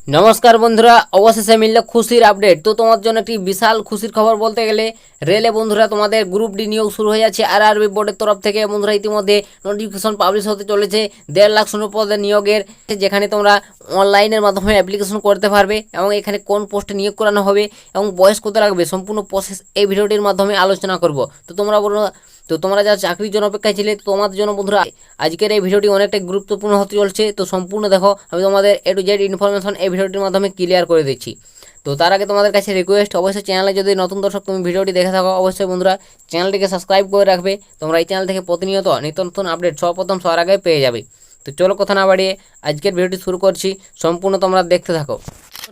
নমস্কার বন্ধুরা, অবশেষে মিলল খুশির আপডেট। তো তোমার জন্য একটি বিশাল খুশির খবর বলতে গেলে রেলে বন্ধুরা তোমাদের গ্রুপ ডি নিয়োগ শুরু হয়ে যাচ্ছে আরআরবি বোর্ডের তরফ থেকে। বন্ধুরা ইতিমধ্যে নোটিফিকেশন পাবলিশ হতে চলেছে 1.5 লাখ শূন্য পদের নিয়োগের, যেখানে তোমরা অনলাইনের মাধ্যমে অ্যাপ্লিকেশন করতে পারবে এবং এখানে কোন পোস্টে নিয়োগ করানো হবে এবং বয়স কত লাগবে সম্পূর্ণ প্রসেস এই ভিডিওটির মাধ্যমে আলোচনা করব। তো তোমরা যারা চাকরির জন্য অপেক্ষায় ছিলে তোমাদের জন্য বন্ধুরা আজকের এই ভিডিওটি অনেকটা গুরুত্বপূর্ণ হতে চলছে। তো সম্পূর্ণ দেখো, আমি তোমাদের এ টু জেড ইনফরমেশন এই ভিডিওটির মাধ্যমে ক্লিয়ার করে দিচ্ছি। তো তার আগে তোমাদের কাছে রিকোয়েস্ট, অবশ্যই চ্যানেলে যদি নতুন দর্শক তুমি ভিডিওটি দেখে থাকো অবশ্যই বন্ধুরা চ্যানেলটিকে সাবস্ক্রাইব করে রাখবে। তোমরা এই চ্যানেল থেকে প্রতিনিয়ত নিত্য নতুন আপডেট সর্বপ্রথম সবার আগে পেয়ে যাবে। তো চলো কথা না বাড়িয়ে আজকের ভিডিওটি শুরু করছি, সম্পূর্ণ তোমরা দেখতে থাকো।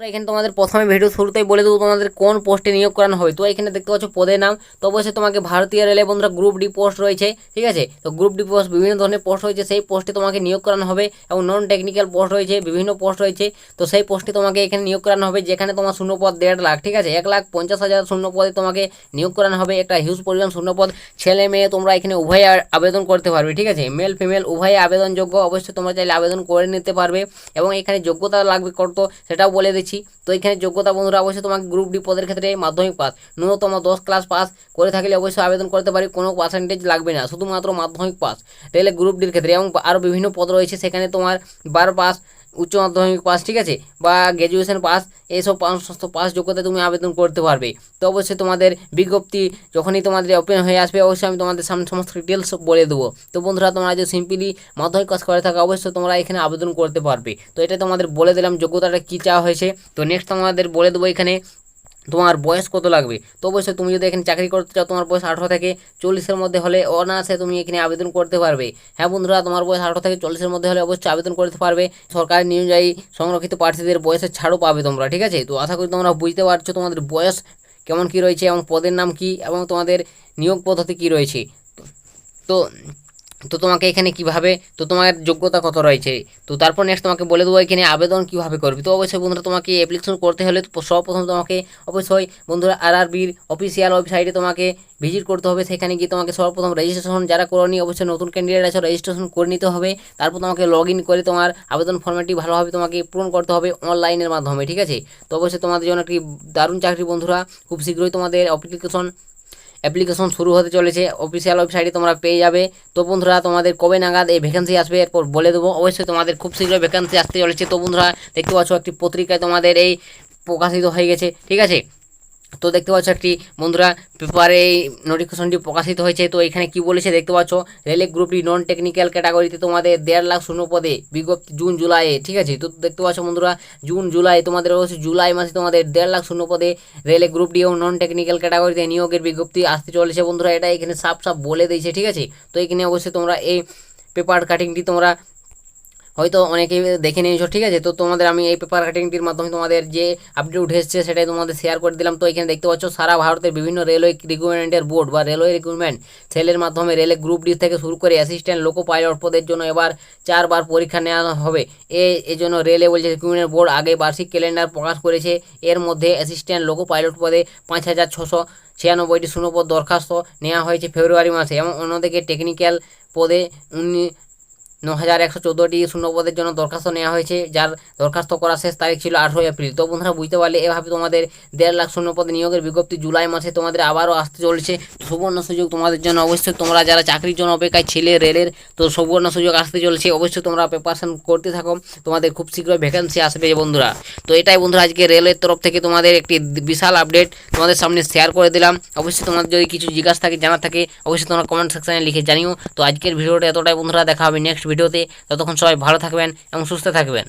এখানে তোমাদের প্রথমে ভিডিও শুরুতেই বলে দেবো তোমাদের কোন পোস্টে নিয়োগ করানো হবে। তো এখানে দেখতে পাচ্ছ পদের নাম, তো অবশ্যই তোমাকে ভারতীয় রেলে বন্ধুরা গ্রুপ ডি পোস্ট রয়েছে, ঠিক আছে। তো গ্রুপ ডি পোস্ট বিভিন্ন ধরনের পোস্ট রয়েছে, সেই পোস্টে তোমাকে নিয়োগ করানো হবে এবং নন টেকনিক্যাল পোস্ট রয়েছে, বিভিন্ন পোস্ট রয়েছে। তো সেই পোস্টে তোমাকে এখানে নিয়োগ করানো হবে, যেখানে তোমার শূন্যপদ 1.5 লাখ, ঠিক আছে। 1,50,000 শূন্যপদে তোমাকে নিয়োগ করানো হবে, একটা হিউজ পরিমাণ শূন্যপদ। ছেলে মেয়ে তোমরা এখানে উভয়ে আবেদন করতে পারবে, ঠিক আছে। মেল ফিমেল উভয়ে আবেদনযোগ্য, অবশ্যই তোমরা চাইলে আবেদন করে নিতে পারবে এবং এখানে যোগ্যতা লাগবে কত সেটাও বলে দিচ্ছি। তো এখানে যোগ্যতা বন্ধুরা অবশ্যই তোমাকে গ্রুপ ডি পদের ক্ষেত্রে মাধ্যমিক পাস, ন্যূনতম 10 ক্লাস পাস করে থাকলে অবশ্যই আবেদন করতে পারি, কোনো পার্সেন্টেজ লাগবে না, শুধুমাত্র মাধ্যমিক পাস রেলে গ্রুপ ডির ক্ষেত্রে। এবং আরও বিভিন্ন পদ রয়েছে, সেখানে তোমার 12 পাস, উচ্চ মাধ্যমিক পাস, ঠিক আছে, বা গ্র্যাজুয়েশন পাস, এইসব সমস্ত পাস যোগ্যতা তুমি আবেদন করতে পারবে। তো অবশ্যই তোমাদের বিজ্ঞপ্তি যখনই তোমাদের ওপেন হয়ে আসবে অবশ্যই আমি তোমাদের সামনে সমস্ত ডিটেলস বলে দেবো। তো বন্ধুরা তোমরা যে সিম্পলি মাধ্যমিক পাস করে থাকা অবশ্যই তোমরা এখানে আবেদন করতে পারবে। তো এটা তোমাদের বলে দিলাম যোগ্যতাটা কী চাওয়া হয়েছে। তো নেক্সট তোমাদের বলে দেবো এখানে তোমার বয়স কত লাগবে। তো অবশ্যই তুমি যদি এখানে চাকরি করতে চাও তোমার বয়স 18 থেকে 40-এর মধ্যে হলে অনায়াসে তুমি এখানে আবেদন করতে পারবে। হ্যাঁ বন্ধুরা, তোমার বয়স 18 থেকে 40-এর মধ্যে হলে অবশ্যই আবেদন করতে পারবে। সরকারি অনুযায়ী সংরক্ষিত প্রার্থীদের বয়সের ছাড়ও পাবে তোমরা, ঠিক আছে। তো আশা করি তোমরা বুঝতে পারছো তোমাদের বয়স কেমন কী রয়েছে এবং পদের নাম কী এবং তোমাদের নিয়োগ পদ্ধতি কী রয়েছে। তো তো তোমাকে এখানে কিভাবে, তো তোমার যোগ্যতা কত রয়েছে। তো তারপর নেক্সট তোমাকে বলে দেবো এখানে আবেদন কীভাবে করবে। তো অবশ্যই বন্ধুরা তোমাকে অ্যাপ্লিকেশন করতে হলে সর্বপ্রথম তোমাকে অবশ্যই বন্ধুরা আরআরবির অফিসিয়াল ওয়েবসাইটে তোমাকে ভিজিট করতে হবে। সেখানে গিয়ে তোমাকে সর্বপ্রথম রেজিস্ট্রেশন যারা করনি, অবশ্যই নতুন ক্যান্ডিডেট আছে রেজিস্ট্রেশন করে নিতে হবে। তারপর তোমাকে লগ ইন করে তোমার আবেদন ফর্মেটটি ভালোভাবে তোমাকে পূরণ করতে হবে অনলাইনের মাধ্যমে, ঠিক আছে। তো অবশ্যই তোমাদের জন্য একটি দারুণ চাকরি বন্ধুরা, খুব শীঘ্রই তোমাদের অ্যাপ্লিকেশন শুরু হতে চলেছে, অফিসিয়াল ওয়েবসাইটে তোমরা পেয়ে যাবে। তো বন্ধুরা তোমাদের কবে নাগাদ এই ভ্যাকেন্সি আসবে এরপর বলে দেবো। অবশ্যই তোমাদের খুব শীঘ্রই ভ্যাকেন্সি আসতে চলেছে। তো বন্ধুরা দেখতে পাচ্ছ একটি পত্রিকায় তোমাদের এই প্রকাশিত হয়ে গেছে, ঠিক আছে। তো দেখতে পাচ্ছ একটি বন্ধুরা পেপারে এই নোটিফিকেশনটি প্রকাশিত হয়েছে। তো এখানে কি বলেছে দেখতে পাচ্ছ, রেলে গ্রুপটি নন টেকনিক্যাল ক্যাটাগরিতে তোমাদের 1.5 লাখ শূন্য পদে বিজ্ঞপ্তি জুন জুলাইয়ে, ঠিক আছে। তো দেখতে পাচ্ছ বন্ধুরা জুন জুলাই তোমাদের অবশ্যই জুলাই মাসে তোমাদের 1.5 লাখ শূন্য পদে রেলে গ্রুপ ডি এবং নন টেকনিক্যাল ক্যাটাগরিতে নিয়োগের বিজ্ঞপ্তি আসতে চলেছে বন্ধুরা। এটা এখানে সাফ বলে দিয়েছে, ঠিক আছে। তো এখানে অবশ্যই তোমরা এই পেপার কাটিংটি তোমরা হয়তো অনেকেই দেখে নিয়েছো, ঠিক আছে। তো তোমাদের আমি এই পেপার কাটিংটির মাধ্যমে তোমাদের যে আপডেট উঠে এসেছে সেটাই তোমাদের শেয়ার করে দিলাম। তো এখানে দেখতে পাচ্ছ সারা ভারতের বিভিন্ন রেলওয়ে রিক্রুটমেন্টের বোর্ড বা রেলওয়ে রিক্রুটমেন্ট সেলের মাধ্যমে রেলে গ্রুপ ডি থেকে শুরু করে অ্যাসিস্ট্যান্ট লোকো পাইলট পদের জন্য এবার 4 বার পরীক্ষা নেওয়া হবে। এই জন্য রেলে বলছে রিক্রুটমেন্ট বোর্ড আগে বার্ষিক ক্যালেন্ডার প্রকাশ করেছে। এর মধ্যে অ্যাসিস্ট্যান্ট লোকো পাইলট পদে 5,696টি শূন্যপদ দরখাস্ত নেওয়া হয়েছে ফেব্রুয়ারি মাসে এবং অন্যদিকে টেকনিক্যাল পদে 9,114টি শূন্যপদের জন্য দরখাস্ত নেওয়া হয়েছে, যার দরখাস্ত করার শেষ তারিখ ছিল 18 এপ্রিল। তো বন্ধুরা বুঝতে পারলে এভাবে তোমাদের 1.5 লাখ শূন্যপদে নিয়োগের বিজ্ঞপ্তি জুলাই মাসে তোমাদের আবারও আসতে চলেছে। সুবর্ণ সুযোগ তোমাদের জন্য, অবশ্যই তোমরা যারা চাকরির জন্য অপেক্ষায় ছিলে রেলের, তো সুবর্ণ সুযোগ আসতে চলেছে। অবশ্যই তোমরা প্রিপারেশন করতে থাকো, তোমাদের খুব শীঘ্রই ভ্যাকেন্সি আসবে বন্ধুরা। তো এটাই বন্ধুরা আজকে রেলের তরফ থেকে তোমাদের একটি বিশাল আপডেট তোমাদের সামনে শেয়ার করে দিলাম। অবশ্যই তোমাদের যদি কিছু জিজ্ঞাসা থাকে জানার থাকে অবশ্যই তোমরা কমেন্ট সেকশনে লিখে জানিও। তো আজকের ভিডিওটা এতটাই বন্ধুরা, দেখা হবে নেক্সট ভিডিওতে। ততক্ষণ সবাই ভালো থাকবেন এবং সুস্থ থাকবেন।